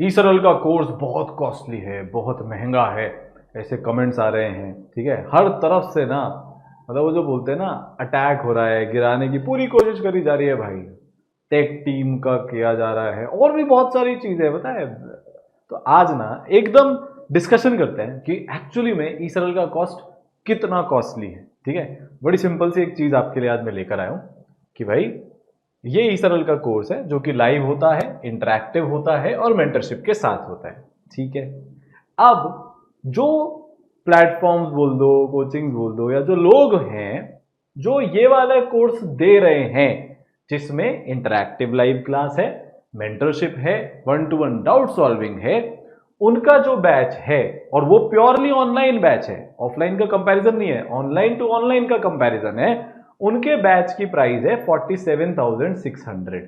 ई सरल का कोर्स बहुत कॉस्टली है, बहुत महंगा है, ऐसे कमेंट्स आ रहे हैं। ठीक है, हर तरफ से ना मतलब वो जो बोलते हैं ना अटैक हो रहा है, गिराने की पूरी कोशिश करी जा रही है भाई। टेक टीम का किया जा रहा है और भी बहुत सारी चीजें पता है। तो आज ना एकदम डिस्कशन करते हैं कि एक्चुअली में ई सरल का कॉस्ट कितना कॉस्टली है। ठीक है, बड़ी सिंपल सी एक चीज आपके लिए आज मैं लेकर आया हूं कि भाई ये ई सरल का कोर्स है जो कि लाइव होता है, इंटरैक्टिव होता है और मेंटरशिप के साथ होता है। ठीक है, अब जो प्लेटफॉर्म्स बोल दो, कोचिंग बोल दो, या जो लोग हैं जो ये वाला कोर्स दे रहे हैं जिसमें इंटरैक्टिव लाइव क्लास है, मेंटरशिप है, 1-to-1 डाउट सॉल्विंग है, उनका जो बैच है और वो प्योरली ऑनलाइन बैच है, ऑफलाइन का कंपैरिजन नहीं है, ऑनलाइन टू ऑनलाइन का कंपैरिजन है, उनके बैच की प्राइस है 47,600।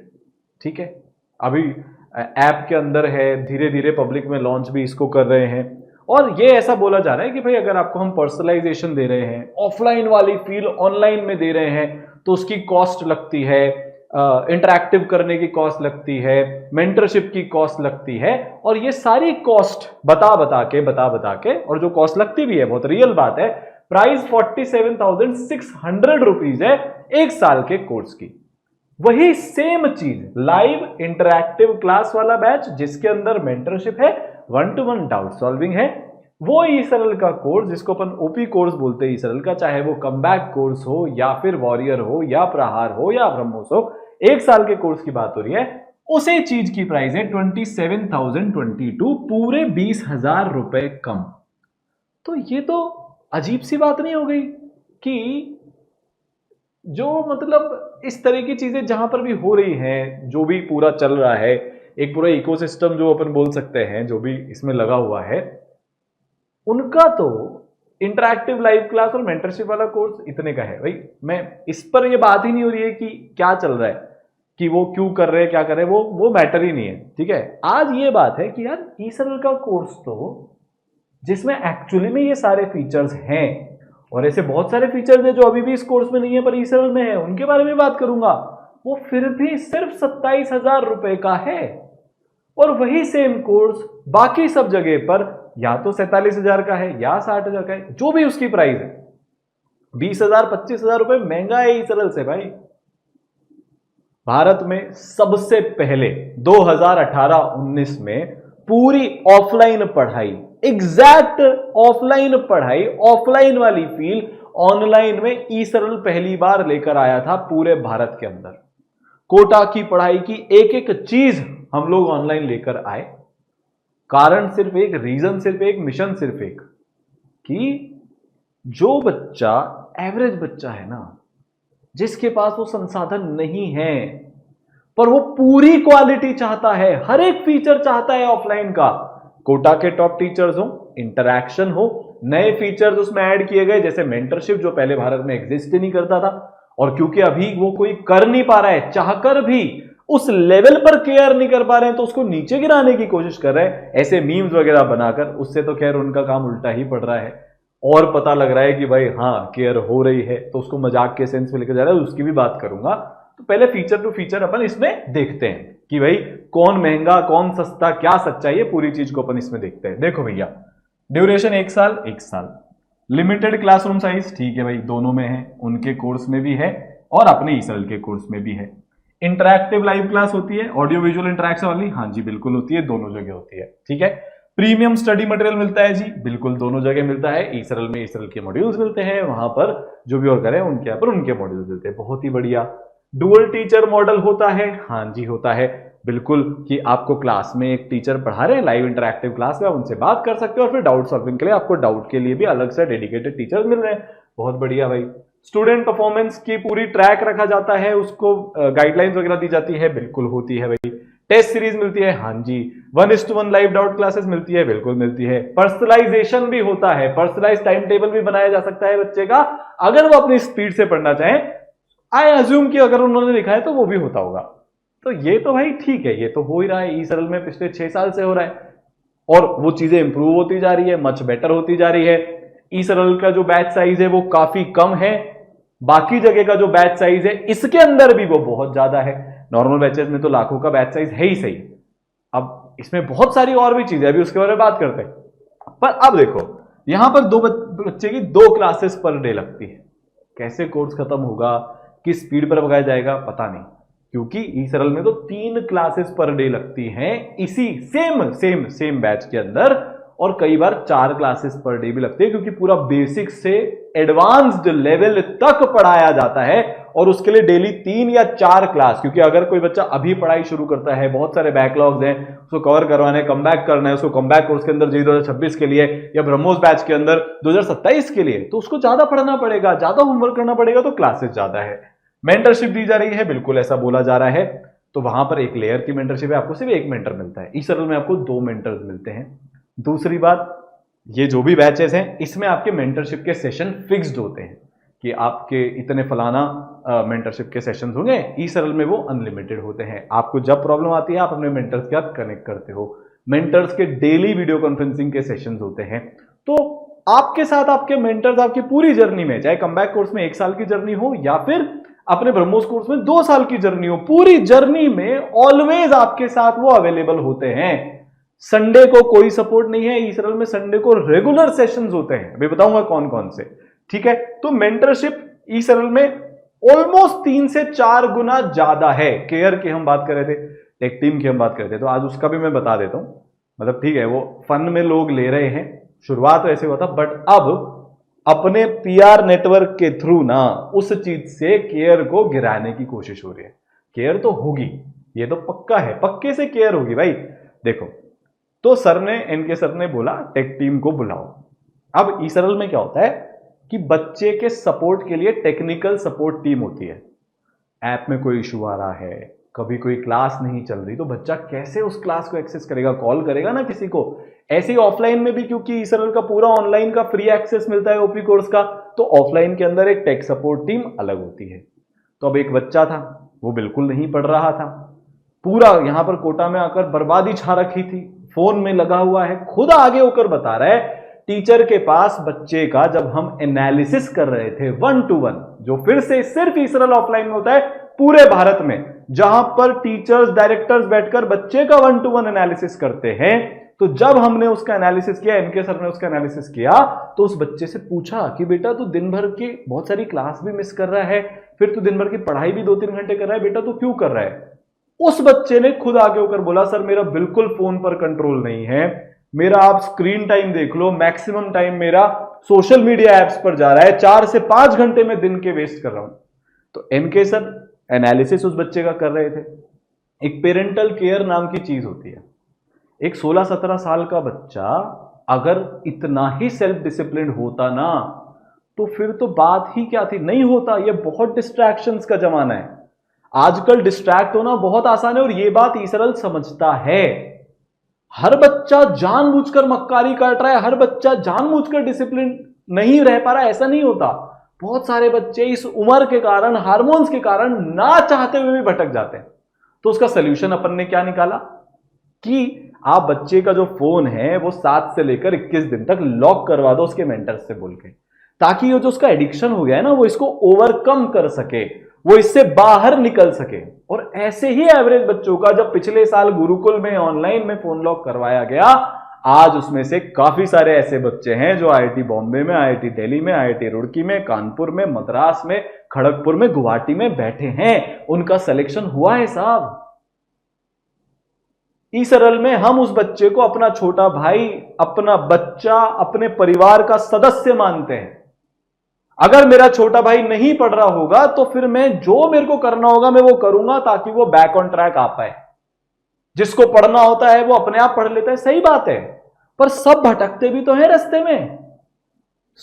ठीक है, अभी ऐप के अंदर है, धीरे धीरे पब्लिक में लॉन्च भी इसको कर रहे हैं। और ये ऐसा बोला जा रहा है कि भाई अगर आपको हम पर्सनलाइजेशन दे रहे हैं, ऑफलाइन वाली फील ऑनलाइन में दे रहे हैं, तो उसकी कॉस्ट लगती है, इंटरैक्टिव करने की कॉस्ट लगती है, मेंटरशिप की कॉस्ट लगती है। और ये सारी कॉस्ट बता बता के और जो कॉस्ट लगती भी है, बहुत रियल बात है, प्राइस 47,600 रुपीज है एक साल के कोर्स की। वही सेम चीज लाइव इंटरैक्टिव क्लास वाला बैच जिसके अंदर मेंटरशिप है, 1-to-1 डाउट सॉल्विंग है, वो ई सरल का कोर्स जिसको अपन ओपी कोर्स बोलते हैं ई सरल का, चाहे वो कमबैक कोर्स हो या फिर वॉरियर हो या प्रहार हो या ब्रह्मोस हो, एक साल के कोर्स की बात हो रही है। उसी चीज की प्राइस है 27,022, पूरे 20,000 रुपए कम। तो ये तो अजीब सी बात नहीं हो गई कि जो मतलब इस तरह की चीजें जहां पर भी हो रही हैं, जो भी पूरा चल रहा है, एक पूरा इकोसिस्टम जो अपन बोल सकते हैं जो भी इसमें लगा हुआ है, उनका तो इंटरैक्टिव लाइव क्लास और मेंटरशिप वाला कोर्स इतने का है। भाई मैं इस पर ये बात ही नहीं हो रही है कि क्या चल रहा है, कि वो क्यों कर रहे हैं, क्या कर रहे हैं, वो मैटर ही नहीं है। ठीक है, आज ये बात है कि यार ई सरल का कोर्स तो जिसमें एक्चुअली में ये सारे फीचर्स हैं, और ऐसे बहुत सारे फीचर्स हैं जो अभी भी इस कोर्स में नहीं है पर ई सरल में है, उनके बारे में बात करूंगा, वो फिर भी सिर्फ 27,000 रुपए का है। और वही सेम कोर्स बाकी सब जगह पर या तो 47,000 का है या 60,000 का है, जो भी उसकी प्राइस है, 20,000 25,000 रुपए महंगा है ई सरल से। भाई भारत में सबसे पहले 2018-19 में पूरी ऑफलाइन पढ़ाई, एग्जैक्ट ऑफलाइन पढ़ाई, ऑफलाइन वाली फील ऑनलाइन में ई सरल पहली बार लेकर आया था पूरे भारत के अंदर। कोटा की पढ़ाई की एक एक चीज हम लोग ऑनलाइन लेकर आए। कारण सिर्फ एक, रीजन सिर्फ एक, मिशन सिर्फ एक, कि जो बच्चा एवरेज बच्चा है ना, जिसके पास वो संसाधन नहीं है पर वो पूरी क्वालिटी चाहता है, हर एक फीचर चाहता है ऑफलाइन का, कोटा के टॉप टीचर्स हो, इंटरैक्शन हो, नए फीचर्स उसमें ऐड किए गए जैसे मेंटरशिप जो पहले भारत में एग्जिस्ट ही नहीं करता था, और क्योंकि अभी वो कोई कर नहीं पा रहा है, चाहकर भी उस लेवल पर केयर नहीं कर पा रहे हैं, तो उसको नीचे गिराने की कोशिश कर रहे हैं ऐसे मीम्स वगैरह बनाकर। उससे तो खैर उनका काम उल्टा ही पड़ रहा है, और पता लग रहा है कि भाई हाँ केयर हो रही है, तो उसको मजाक के सेंस में लेकर जा रहा है, उसकी भी बात करूंगा। तो पहले फीचर टू फीचर अपन इसमें देखते हैं कि भाई कौन महंगा कौन सस्ता, क्या सच्चाई है, पूरी चीज को अपन इसमें देखते हैं। देखो भैया, ड्यूरेशन 1 साल, लिमिटेड क्लासरूम साइज, ठीक है भाई, दोनों में है, उनके कोर्स में भी है और अपने ई सरल के कोर्स में भी है। इंटरैक्टिव लाइव क्लास होती है, ऑडियो विजुअल इंटरैक्शन वाली, हाँ जी बिल्कुल होती है, दोनों जगह होती है। ठीक है, प्रीमियम स्टडी मटेरियल मिलता है जी, बिल्कुल दोनों जगह मिलता है। ई सरल में ई सरल के मॉड्यूल्स मिलते हैं, वहां पर जो भी और करें उनके यहाँ पर उनके मॉड्यूल्स मिलते हैं, बहुत ही बढ़िया। डुअल टीचर मॉडल होता है, हाँ जी होता है बिल्कुल, कि आपको क्लास में एक टीचर पढ़ा रहे हैं, लाइव इंटरैक्टिव क्लास में उनसे बात कर सकते हो, और फिर डाउट सॉल्विंग के लिए आपको डाउट के लिए भी अलग से डेडिकेटेड टीचर्स मिल रहे हैं, बहुत बढ़िया भाई। स्टूडेंट परफॉर्मेंस की पूरी ट्रैक रखा जाता है, उसको गाइडलाइंस वगैरह दी जाती है, बिल्कुल होती है भाई। टेस्ट सीरीज मिलती है, हाँ जी। 1:1 लाइव डाउट क्लासेस मिलती है, बिल्कुल मिलती है। पर्सनलाइजेशन भी होता है, पर्सनलाइज टाइम टेबल भी बनाया जा सकता है बच्चे का, अगर वो अपनी स्पीड से पढ़ना चाहें। आई अज्यूम कि अगर उन्होंने लिखा है तो वो भी होता होगा। तो ये तो भाई ठीक है, ये तो हो ही रहा है, ई सरल में पिछले 6 साल से हो रहा है, और वो चीजें इंप्रूव होती जा रही है, मच बेटर होती जा रही है। ई सरल का जो बैच साइज है वो काफी कम है, बाकी जगह का जो बैच साइज है इसके अंदर भी वो बहुत ज्यादा है। नॉर्मल बैचेस में तो लाखों का बैच साइज है ही सही। अब इसमें बहुत सारी और भी चीजें, अभी उसके बारे में बात करते हैं। पर अब देखो, यहां पर दो बच्चे की 2 क्लासेस पर डे लगती है। कैसे कोर्स खत्म होगा, किस स्पीड पर भगाया जाएगा, पता नहीं, क्योंकि ई सरल में तो 3 क्लासेस पर डे लगती हैं इसी सेम बैच के अंदर, और कई बार 4 क्लासेस पर डे भी लगती है, क्योंकि पूरा बेसिक से एडवांस्ड लेवल तक पढ़ाया जाता है, और उसके लिए डेली 3 या 4 क्लास। क्योंकि अगर कोई बच्चा अभी पढ़ाई शुरू करता है, बहुत सारे बैकलॉग्स हैं, उसको कवर करवाने, कमबैक करना है, उसको कमबैक कोर्स के अंदर जेईई 2026 के लिए या ब्रह्मोस बैच के अंदर 2027 के लिए, तो उसको ज्यादा पढ़ना पड़ेगा, ज्यादा होमवर्क करना पड़ेगा, तो क्लासेस ज्यादा है। मेंटरशिप दी जा रही है, बिल्कुल ऐसा बोला जा रहा है। तो वहां पर एक लेयर की मेंटरशिप है, आपको सिर्फ 1 मेंटर मिलता है। ई सरल में आपको 2 मेंटर्स मिलते हैं। दूसरी बात, ये जो भी बैचेस हैं, इसमें आपके मेंटरशिप के सेशन फिक्स्ड होते हैं कि आपके इतने फलाना मेंटरशिप के सेशंस होंगे। ई सरल में वो अनलिमिटेड होते हैं। आपको जब प्रॉब्लम आती है, आप अपने मेंटर्स के साथ कनेक्ट करते हो। मेंटर्स के डेली वीडियो कॉन्फ्रेंसिंग के सेशंस होते हैं। तो आपके साथ आपके मेंटर्स आपकी पूरी जर्नी में, चाहे कमबैक कोर्स में 1 साल की जर्नी हो या फिर अपने ब्रह्मोस कोर्स में 2 साल की जर्नी हो, पूरी जर्नी में ऑलवेज आपके साथ वो अवेलेबल होते हैं। संडे को कोई सपोर्ट नहीं है ई सरल में, संडे को रेगुलर सेशंस होते हैं, अभी बताऊंगा कौन कौन से। ठीक है, तो मेंटरशिप ई सरल में ऑलमोस्ट 3 से 4 गुना ज्यादा है। केयर की हम बात कर रहे थे, टेक टीम की हम बात कर रहे थे, तो आज उसका भी मैं बता देता हूं। मतलब ठीक है, वो फन में लोग ले रहे हैं, शुरुआत तो ऐसे हुआ था, बट अब अपने पीआर नेटवर्क के थ्रू ना उस चीज से केयर को गिराने की कोशिश हो रही है। केयर तो होगी, ये तो पक्का है, पक्के से केयर होगी भाई। देखो, तो सर ने, एनके सर ने बोला टेक टीम को बुलाओ। अब ई सरल में क्या होता है कि बच्चे के सपोर्ट के लिए टेक्निकल सपोर्ट टीम होती है। ऐप में कोई इशू आ रहा है, कभी कोई क्लास नहीं चल रही, तो बच्चा कैसे उस क्लास को एक्सेस करेगा, कॉल करेगा ना किसी को। ऐसे ही ऑफलाइन में भी, क्योंकि ई सरल का पूरा ऑनलाइन का फ्री एक्सेस मिलता है ओपी कोर्स का, तो ऑफलाइन के अंदर एक टेक सपोर्ट टीम अलग होती है। तो अब एक बच्चा था, वो बिल्कुल नहीं पढ़ रहा था, पूरा यहां पर कोटा में आकर बर्बादी छा रखी थी, फोन में लगा हुआ है, खुद आगे होकर बता रहा है टीचर के पास बच्चे का जब हम एनालिसिस कर रहे थे 1 to 1, जो फिर से सिर्फ ई सरल ऑफलाइन में होता है पूरे भारत में, जहां पर टीचर्स डायरेक्टर्स बैठकर बच्चे का 1 to 1 एनालिसिस करते हैं। तो जब हमने उसका एनालिसिस किया, एनके सर ने उसका एनालिसिस किया, तो उस बच्चे से पूछा कि बेटा तू दिन भर की बहुत सारी क्लास भी मिस कर रहा है, फिर तू दिन भर की पढ़ाई भी 2-3 घंटे कर रहा है, बेटा तू क्यों कर रहा है। उस बच्चे ने खुद आगे होकर बोला, सर मेरा बिल्कुल फोन पर कंट्रोल नहीं है, मेरा आप स्क्रीन टाइम देख लो, मैक्सिमम टाइम मेरा सोशल मीडिया एप्स पर जा रहा है, 4 से 5 घंटे में दिन के वेस्ट कर रहा हूं। तो एनके सर एनालिसिस उस बच्चे का कर रहे थे। एक पेरेंटल केयर नाम की चीज होती है। एक 16-17 साल का बच्चा अगर इतना ही सेल्फ डिसिप्लिन होता ना, तो फिर तो बात ही क्या थी, नहीं होता। ये बहुत डिस्ट्रैक्शंस का जमाना है आजकल, डिस्ट्रैक्ट होना बहुत आसान है, और ये बात ई सरल समझता है। हर बच्चा जानबूझकर मक्कारी काट रहा है, हर बच्चा जानबूझकर डिसिप्लिन नहीं रह पा रहा है, ऐसा नहीं होता। बहुत सारे बच्चे इस उम्र के कारण, हार्मोन्स के कारण ना चाहते हुए भी भटक जाते हैं। तो उसका सोल्यूशन अपन ने क्या निकाला कि आप बच्चे का जो फोन है वो 7 से लेकर 21 दिन तक लॉक करवा दो उसके मेंटर से बोल के, ताकि ये जो उसका एडिक्शन हो गया है ना, वो इसको ओवरकम कर सके, वो इससे बाहर निकल सके। और ऐसे ही एवरेज बच्चों का जब पिछले साल गुरुकुल में ऑनलाइन में फोन लॉक करवाया गया, आज उसमें से काफी सारे ऐसे बच्चे हैं जो आईआईटी बॉम्बे में, आईआईटी दिल्ली में, आईआईटी रुड़की में, कानपुर में, मद्रास में, खड़गपुर में, गुवाहाटी में बैठे हैं, उनका सिलेक्शन हुआ है साहब। ई सरल में हम उस बच्चे को अपना छोटा भाई, अपना बच्चा, अपने परिवार का सदस्य मानते हैं। अगर मेरा छोटा भाई नहीं पढ़ रहा होगा तो फिर मैं जो मेरे को करना होगा मैं वो करूंगा, ताकि वो बैक ऑन ट्रैक आ पाए। जिसको पढ़ना होता है वो अपने आप पढ़ लेता है, सही बात है, पर सब भटकते भी तो हैं रास्ते में।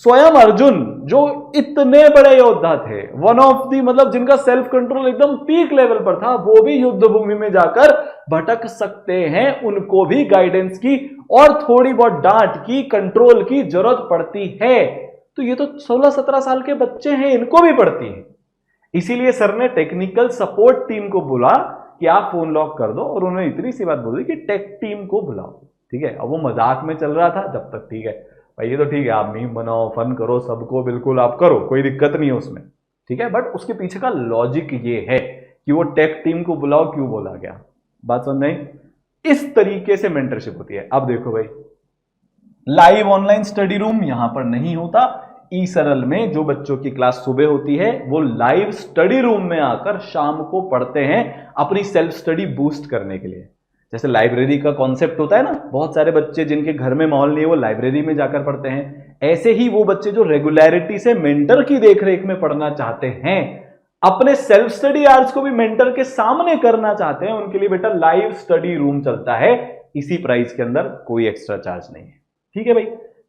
स्वयं अर्जुन जो इतने बड़े योद्धा थे, वन ऑफ दी, मतलब जिनका सेल्फ कंट्रोल एकदम पीक लेवल पर था, वो भी युद्ध भूमि में जाकर भटक सकते हैं। उनको भी गाइडेंस की और थोड़ी बहुत डांट की, कंट्रोल की जरूरत पड़ती है। तो ये तो 16-17 साल के बच्चे हैं, इनको भी पड़ती है। इसीलिए सर ने टेक्निकल सपोर्ट टीम को बोला कि आप फोन लॉक कर दो, और उन्होंने इतनी सी बात बोली कि टेक टीम को बुलाओ। ठीक है, अब वो मजाक में चल रहा था जब तक, ठीक है भाई, ये तो ठीक है, आप मीम बनाओ, फन करो, सबको बिल्कुल आप करो, कोई दिक्कत नहीं है उसमें, ठीक है। बट उसके पीछे का लॉजिक ये है कि वो टेक टीम को बुलाओ क्यों बोला गया, बात समझ नहीं। इस तरीके से मेंटरशिप होती है। अब देखो भाई, लाइव ऑनलाइन स्टडी रूम यहां पर नहीं होता। ई सरल में जो बच्चों की क्लास सुबह होती है वो लाइव स्टडी रूम में आकर शाम को पढ़ते हैं अपनी सेल्फ स्टडी बूस्ट करने के लिए। जैसे लाइब्रेरी का कॉन्सेप्ट होता है ना, बहुत सारे बच्चे जिनके घर में माहौल नहीं है वो लाइब्रेरी में जाकर पढ़ते हैं, ऐसे ही वो बच्चे जो रेगुलरिटी से मेंटर की देखरेख में पढ़ना चाहते हैं, अपने सेल्फ स्टडी आवर्स को भी मेंटर के सामने करना चाहते हैं, उनके लिए बेटा लाइव स्टडी रूम चलता है इसी प्राइस के अंदर, कोई एक्स्ट्रा चार्ज नहीं है। ठीक है भाई।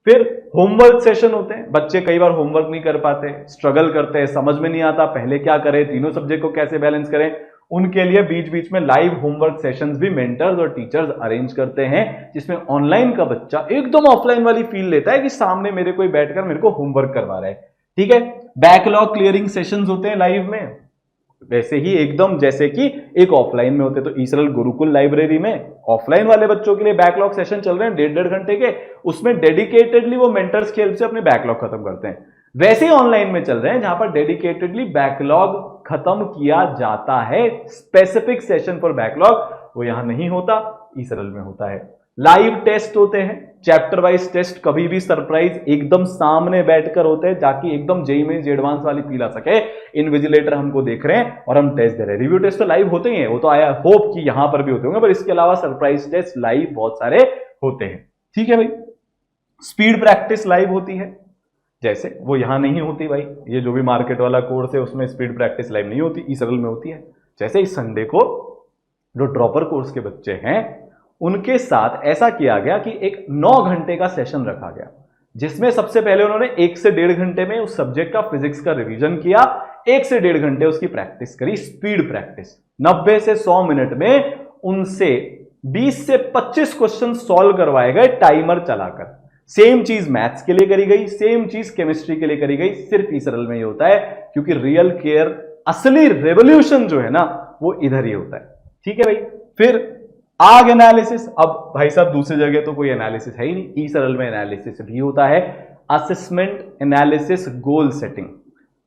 फिर होमवर्क सेशन होते हैं, बच्चे कई बार होमवर्क नहीं कर पाते, स्ट्रगल करते हैं, समझ में नहीं आता पहले क्या करें, तीनों सब्जेक्ट को कैसे बैलेंस करें, उनके लिए बीच बीच में लाइव होमवर्क सेशंस भी मेंटर्स और टीचर्स अरेंज करते हैं, जिसमें ऑनलाइन का बच्चा एकदम ऑफलाइन वाली फील लेता है कि सामने मेरे कोई बैठकर मेरे को होमवर्क करवा रहा है। ठीक है। बैकलॉग क्लियरिंग सेशंस होते हैं लाइव में, वैसे ही एकदम जैसे कि एक ऑफलाइन में होते। तो ई सरल गुरुकुल लाइब्रेरी में ऑफलाइन वाले बच्चों के लिए बैकलॉग सेशन चल रहे हैं 1.5 घंटे के, उसमें डेडिकेटेडली वो मेंटर्स की हेल्प से अपने बैकलॉग खत्म करते हैं। वैसे ही ऑनलाइन में चल रहे हैं जहां पर डेडिकेटेडली बैकलॉग खत्म किया जाता है, स्पेसिफिक सेशन फॉर बैकलॉग वो यहां नहीं होता, ई सरल में होता है। लाइव टेस्ट होते हैं, चैप्टर वाइज टेस्ट, कभी भी सरप्राइज एकदम सामने बैठकर होते हैं ताकि एकदम जेईई मेंस एडवांस वाली फील आ सके। इन्विजिलेटर हमको देख रहे हैं और हम टेस्ट दे रहे हैं। रिव्यू टेस्ट तो लाइव होते ही हैं, वो तो आया होप कि यहां पर भी होते होंगे, पर इसके अलावा सरप्राइज टेस्ट लाइव बहुत सारे होते हैं। ठीक है भाई। स्पीड प्रैक्टिस लाइव होती है, जैसे वो यहां नहीं होती भाई, ये जो भी मार्केट वाला कोर्स है उसमें स्पीड प्रैक्टिस लाइव नहीं होती, ई सरल में होती है। जैसे इस संडे को जो ड्रॉपर कोर्स के बच्चे हैं उनके साथ ऐसा किया गया कि एक 9 घंटे का सेशन रखा गया, जिसमें सबसे पहले उन्होंने 1 से 1.5 घंटे में उस सब्जेक्ट का फिजिक्स का रिवीजन किया, 1 से 1.5 घंटे उसकी प्रैक्टिस करी, स्पीड प्रैक्टिस। 90 से 100 मिनट में उनसे 20 से 25 क्वेश्चन सॉल्व करवाए गए टाइमर चलाकर। सेम चीज मैथ्स के लिए करी गई, सेम चीज केमिस्ट्री के लिए करी गई, सिर्फ ई सरल में ही होता है क्योंकि रियल केयर, असली रेवोल्यूशन जो है ना वो इधर ही होता है। ठीक है भाई। फिर आग एनालिसिस, अब भाई साहब दूसरी जगह तो कोई एनालिसिस है ही नहीं, ई सरल में एनालिसिस भी होता है, असेसमेंट एनालिसिस गोल सेटिंग।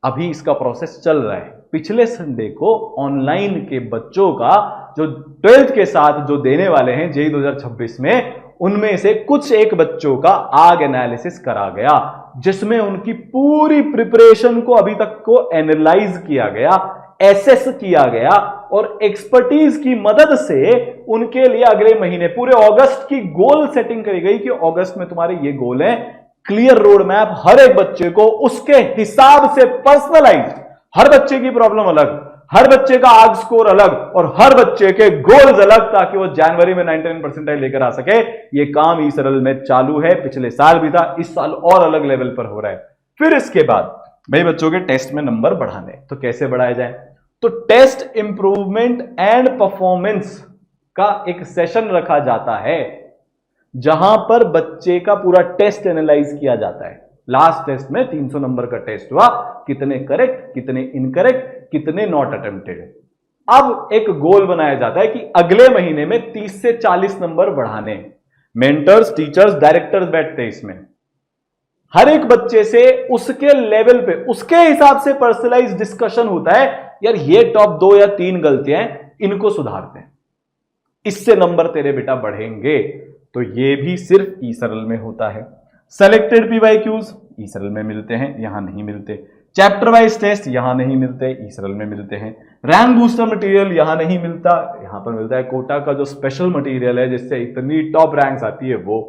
अभी इसका प्रोसेस चल रहा है। पिछले संडे को ऑनलाइन के बच्चों का जो 12th के साथ जो देने वाले हैं जेईई 2026 में, उनमें से कुछ एक बच्चों का आग एनालिसिस करा गया, जिसमें उनकी पूरी प्रिपरेशन को अभी तक को एनालाइज किया गया, एसेस किया गया और एक्सपर्टीज की मदद से उनके लिए अगले महीने पूरे अगस्त की गोल सेटिंग करी गई कि अगस्त में तुम्हारे ये गोल है, क्लियर रोड मैप हर एक बच्चे को उसके हिसाब से पर्सनलाइज, हर बच्चे की प्रॉब्लम अलग, हर बच्चे का आग स्कोर अलग और हर बच्चे के गोल्स अलग, ताकि वो जनवरी में 99 परसेंटाइल लेकर आ सके। ये काम ई सरल में चालू है, पिछले साल भी था, इस साल और अलग लेवल पर हो रहा है। फिर इसके बाद भाई बच्चों के टेस्ट में नंबर बढ़ाने, तो कैसे बढ़ाए जाए, तो टेस्ट इंप्रूवमेंट एंड परफॉर्मेंस का एक सेशन रखा जाता है जहां पर बच्चे का पूरा टेस्ट एनालाइज किया जाता है। लास्ट टेस्ट में 300 नंबर का टेस्ट हुआ, कितने करेक्ट, कितने इनकरेक्ट, कितने नॉट अटेम्प्टेड। अब एक गोल बनाया जाता है कि अगले महीने में 30 से 40 नंबर बढ़ाने। मेंटर्स, टीचर्स, डायरेक्टर्स बैठते हैं इसमें, हर एक बच्चे से उसके लेवल पे उसके हिसाब से पर्सनलाइज डिस्कशन होता है, यार ये टॉप 2 या 3 गलतियां इनको सुधारते हैं, इससे नंबर तेरे बेटा बढ़ेंगे। तो ये भी सिर्फ ई सरल में होता है। सेलेक्टेड पीवाईक्यूज ई सरल में मिलते हैं, यहां नहीं मिलते। चैप्टर वाइज टेस्ट यहां नहीं मिलते, ई सरल में मिलते हैं। रैंक बूस्टर मटेरियल यहां नहीं मिलता, यहां पर मिलता है कोटा का जो स्पेशल मटेरियल है जिससे इतनी टॉप रैंक्स आती है वो।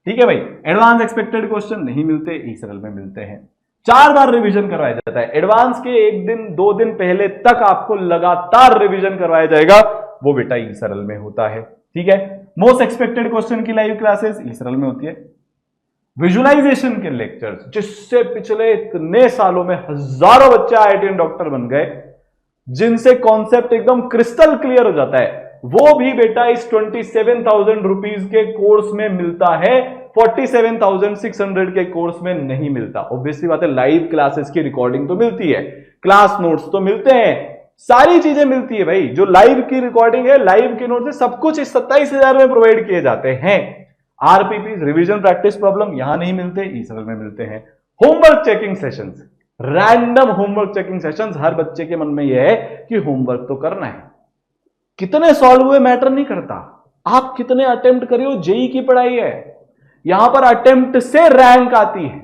ठीक है भाई। एडवांस एक्सपेक्टेड क्वेश्चन नहीं मिलते, ई सरल में मिलते हैं। 4 बार रिवीजन करवाया जाता है। एडवांस के 1 दिन 2 दिन पहले तक आपको लगातार रिवीजन करवाया जाएगा, वो बेटा ई सरल में होता है। ठीक है। मोस्ट एक्सपेक्टेड क्वेश्चन की लाइव क्लासेस ई सरल में होती है। विजुअलाइजेशन के लेक्चर्स, जिससे पिछले इतने सालों में हजारों बच्चे आईआईटी डॉक्टर बन गए, जिनसे कॉन्सेप्ट एकदम क्रिस्टल क्लियर हो जाता है, वो भी बेटा इस 27,000 रुपीज के कोर्स में मिलता है, 47,600 के कोर्स में नहीं मिलता। ऑब्वियसली बात है, लाइव क्लासेस की रिकॉर्डिंग तो मिलती है, क्लास नोट्स तो मिलते हैं, सारी चीजें मिलती है भाई। जो लाइव की रिकॉर्डिंग है, लाइव के नोट्स है, सब कुछ इस 27,000 में प्रोवाइड किए जाते हैं। आरपीपी, रिवीजन प्रैक्टिस प्रॉब्लम यहां नहीं मिलते, ई सरल में मिलते हैं। Homework checking sessions, random homework checking sessions, हर बच्चे के मन में यह है कि होमवर्क तो करना है, कितने सॉल्व हुए मैटर नहीं करता, आप कितने अटेम्प्ट कर रहे हो, जेई की पढ़ाई है, यहां पर अटेम्प्ट से रैंक आती है,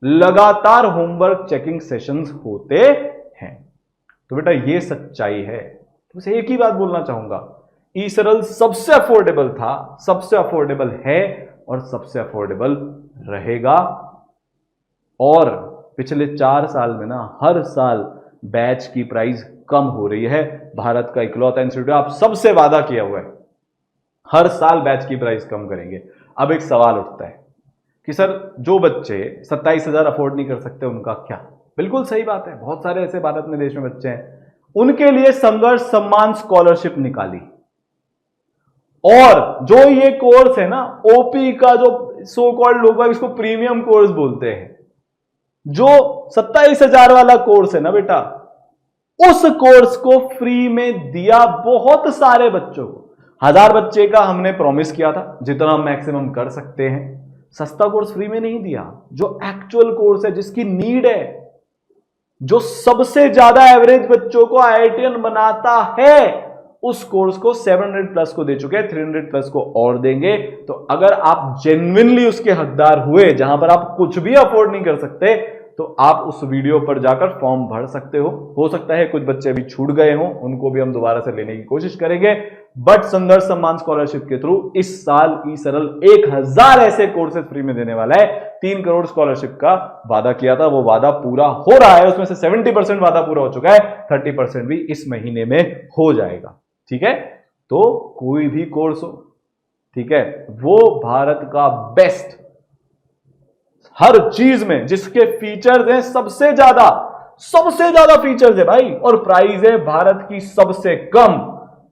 लगातार होमवर्क चेकिंग सेशंस होते हैं। तो बेटा ये सच्चाई है। तो बस एक ही बात बोलना चाहूंगा, ईसरल सबसे अफोर्डेबल था, सबसे अफोर्डेबल है और सबसे अफोर्डेबल रहेगा। और पिछले 4 साल में ना हर साल बैच की प्राइस कम हो रही है। भारत का इकलौता इंस्टीट्यूट, आप सबसे वादा किया हुआ है हर साल बैच की प्राइस कम करेंगे। अब एक सवाल उठता है कि सर जो बच्चे 27,000 अफोर्ड नहीं कर सकते उनका क्या? बिल्कुल सही बात है, बहुत सारे ऐसे भारत में देश में बच्चे हैं, उनके लिए संघर्ष सम्मान स्कॉलरशिप निकाली। और जो ये कोर्स है ना, ओपी का जो सो कॉल्ड लोग इसको प्रीमियम कोर्स बोलते हैं, जो 27,000 वाला कोर्स है ना बेटा, उस कोर्स को फ्री में दिया बहुत सारे बच्चों को। 1000 बच्चे का हमने प्रॉमिस किया था, जितना हम मैक्सिमम कर सकते हैं। सस्ता कोर्स फ्री में नहीं दिया, जो एक्चुअल कोर्स है, जिसकी नीड है, जो सबसे ज्यादा एवरेज बच्चों को आईआईटीएन बनाता है, उस कोर्स को 700 प्लस को दे चुके हैं, 300 प्लस को और देंगे। तो अगर आप जेन्युइनली उसके हकदार हुए, जहां पर आप कुछ भी अफोर्ड नहीं कर सकते, तो आप उस वीडियो पर जाकर फॉर्म भर सकते हो सकता है कुछ बच्चे अभी छूट गए हों, उनको भी हम दोबारा से लेने की कोशिश करेंगे। बट संघर्ष सम्मान स्कॉलरशिप के थ्रू इस साल ईसरल 1000 ऐसे कोर्सेज फ्री में देने वाला है। 3 करोड़ स्कॉलरशिप का वादा किया था, वो वादा पूरा हो रहा है। उसमें से 70% वादा पूरा हो चुका है, 30% भी इस महीने में हो जाएगा। ठीक है, तो कोई भी कोर्स हो, ठीक है, वो भारत का बेस्ट, हर चीज में जिसके फीचर्स हैं सबसे ज्यादा फीचर्स है भाई, और प्राइस है भारत की सबसे कम,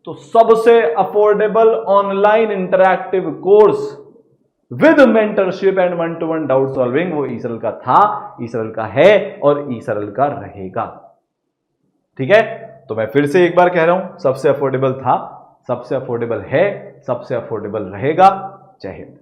तो सबसे affordable online interactive course with mentorship and 1-to-1 doubt solving, वो ईसरल का था, ईसरल का है और ईसरल का रहेगा। ठीक है, तो मैं फिर से एक बार कह रहा हूं, सबसे अफोर्डेबल था, सबसे अफोर्डेबल है, सबसे अफोर्डेबल रहेगा। जय हिंद।